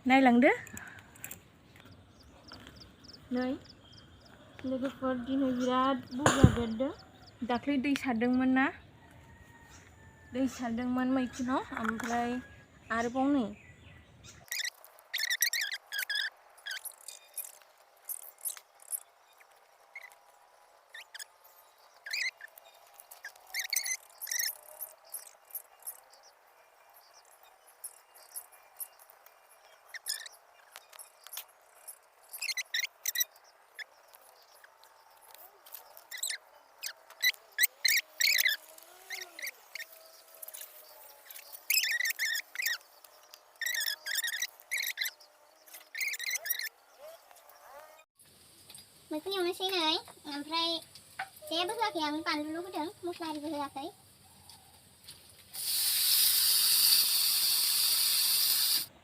नायलांदो नै लोगोफोर दिनै बिराद बुरजा देरदों। दाख्लै दै सारदोंमोन ना, दै सारदोंमोन मैखुनाव, ओमफ्राय आरोबाव नै मैखुन एवनोसै नै, ओमफ्राय जेबो होआखै आं, बानलुल' होदों, मस्ला आरिबो होआखै।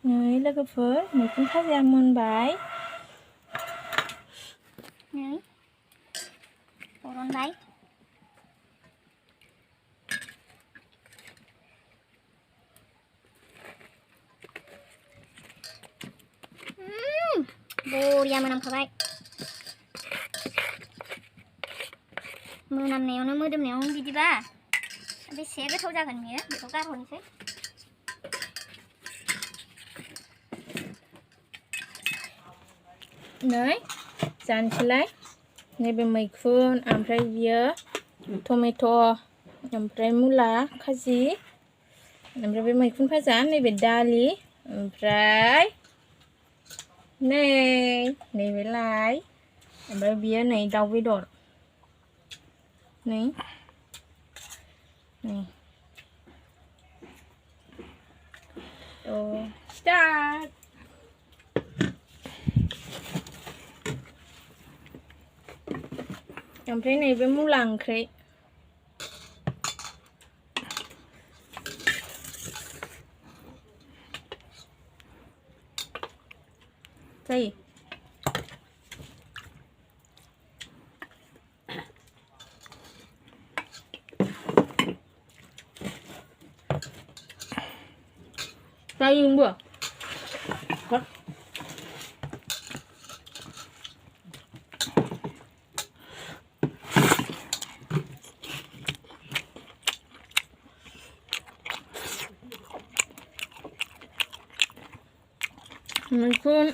नै लोगोफोर मैखुन भाजाया मोनबाय। नै बरनबाय। बरिया मोनामखाबाय। मोनामनायावनो मोदोमनायावनो बिदिबा बेसे गोथाव जागोन बियो। बेखौ गारहरनोसै। नै जानोसैलाय। नैबे मैखुन, ओमफ्राय बियो टमेट', ओमफ्राय मुला खाजि, ओमफ्राय बे मैखुन भाजा, नैबे दालि, ओमफ्राय नैबेलाय, ओमफ्राय बियो नै दाउ बेदर। नै स्टार्ट। ओमफ्राय नैबे मुला ओंख्रि। जायो। जायो नोंबो? मैखुन